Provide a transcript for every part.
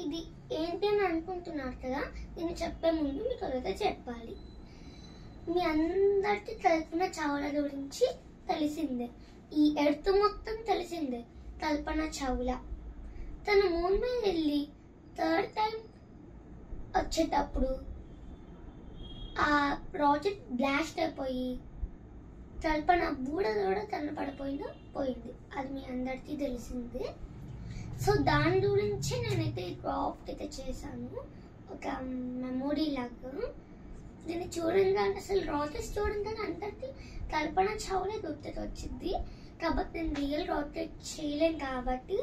ఇది ఏంటి అని అనుకుంటున్నారు కదా, నేను చెప్పే ముందు మీకు ఒకటి చెప్పాలి. మీ అందరికి కల్పన చావ్లా గురించి తెలిసిందే, ఈ ఎర్త్ మొత్తం తెలిసిందే. కల్పన చావ్లా తను మూన్ మీద వెళ్ళి థర్డ్ టైం వచ్చేటప్పుడు ఆ ప్రాజెక్ట్ బ్లాస్ట్ అయిపోయి కల్పన బూడదోడ కనపడిపోయింది. అది మీ అందరికీ తెలిసిందే. సో దాని గురించి నేనైతే క్రాఫ్ట్ అయితే చేశాను, ఒక మెమొరీ లాగా. దీన్ని చూడంగానే అసలు రాకెట్ చూడంగానే అందరికీ కల్పన చావ్లా గుర్తుకు వచ్చింది. కాబట్టి నేను రియల్ రాకెట్ చేయలేను కాబట్టి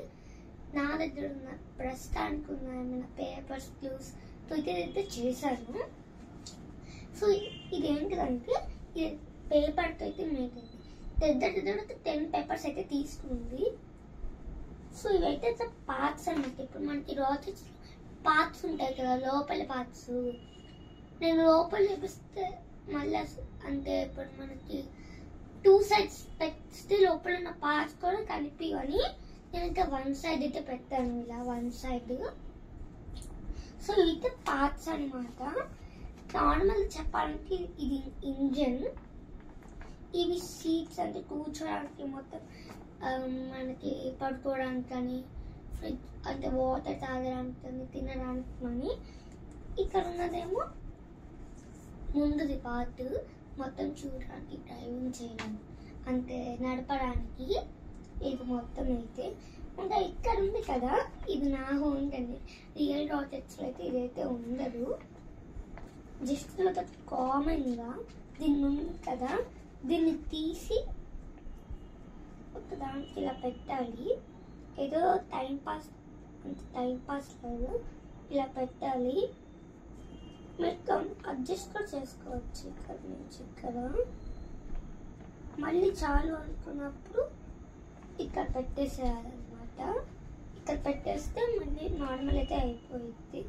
నా దగ్గర ఉన్న ప్రస్తుతానికి ఉన్న ఏమైనా పేపర్స్ క్లూస్ తో ఇదైతే చేశాను. సో ఇదేంటిదంటే ఇది పేపర్తో అయితే మేక్ అయింది. దగ్గర 10 పేపర్స్ అయితే తీసుకుంది. సో ఇవైతే పార్ట్స్ అన్నమాట. ఇప్పుడు మనకి రాకెట్స్ పార్ట్స్ ఉంటాయి కదా, లోపల పార్ట్స్. నేను లోపల చూపిస్తే మళ్ళీ అంటే ఇప్పుడు మనకి 2 sides పెట్టి లోపల ఉన్న పార్ట్స్ కూడా కలిపి అని నేను ఇంకా 1 side అయితే పెట్టాను, ఇలా 1 side. సో ఇవైతే పార్ట్స్ అనమాట. నార్మల్ చెప్పాలంటే ఇది ఇంజన్, ఇవి సీట్స్ అంటే కూర్చోడానికి, మొత్తం మనకి పడుకోవడానికి కానీ, ఫ్రిడ్జ్ అంటే వాటర్ తాగడానికి కానీ, తినడానికి కానీ. ఇక్కడ ఉన్నదేమో ముందుది పార్ట్, మొత్తం చూడడానికి, డ్రైవింగ్ చేయడానికి, అంటే నడపడానికి. ఇది మొత్తం అయితే ఇంకా ఇక్కడ ఉంది కదా, ఇది నా హోమ్ అండి. రియల్ రాకెట్స్ అయితే ఇదైతే ఉండదు. జస్ట్ ఒక కామన్గా దీన్ని ఉంది కదా, దీన్ని తీసి ఒక దానికి ఇలా పెట్టాలి. ఏదో టైం పాస్ లేదు, ఇలా పెట్టాలి. మీరు అడ్జస్ట్ కూడా చేసుకోవచ్చు ఇక్కడ నుంచి. ఇక్కడ మళ్ళీ చాలు అనుకున్నప్పుడు ఇక్కడ పెట్టేసేయాలన్నమాట. ఇక్కడ పెట్టేస్తే మళ్ళీ నార్మల్ అయితే అయిపోయింది.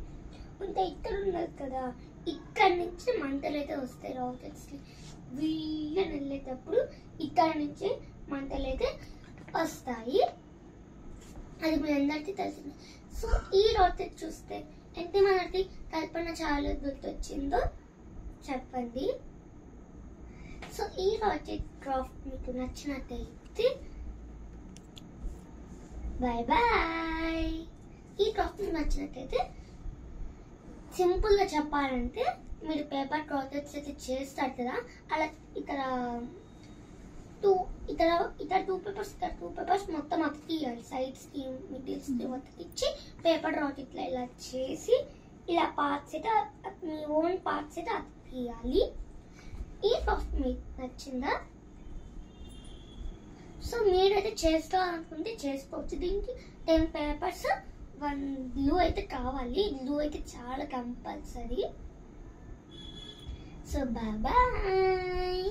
అంటే ఇక్కడ ఉన్నది కదా, ఇక్కడ నుంచి మంటలు అయితే వస్తాయి రాకెట్స్. వీళ్ళని వెళ్ళేటప్పుడు ఇక్కడ నుంచి మంటలు అయితే వస్తాయి, అది మీ అందరికీ తెలిసింది. సో ఈ రాకెట్ చూస్తే ఎంత మనకి కల్పన చాలా గుర్తొచ్చిందో చెప్పండి. సో ఈ రాకెట్ క్రాఫ్ట్ మీకు నచ్చినట్టయితే బాయ్ బాయ్. ఈ క్రాఫ్ట్ మీకు నచ్చినట్టయితే సింపుల్ గా చెప్పాలంటే మీరు పేపర్ రాకెట్స్ అయితే చేస్తారు కదా, అలా ఇక్కడ 2 పేపర్స్ మొత్తం అతికియాలి. సైడ్స్ కి మిడిల్స్ కి అతికిచ్చి పేపర్ రాకెట్ ఇలా చేసి ఇలా పార్ట్స్ అయితే మీ ఓన్ పార్ట్స్ అయితే అతికియాలి. ఈ క్రాఫ్ట్ మీకు నచ్చిందా? సో మీరైతే చేసుకోవాలనుకుంటే చేసుకోవచ్చు. దీనికి 10 పేపర్స్ 1 గ్లూ అయితే కావాలి. గ్లూ అయితే చాలా కంపల్సరీ. So bye bye.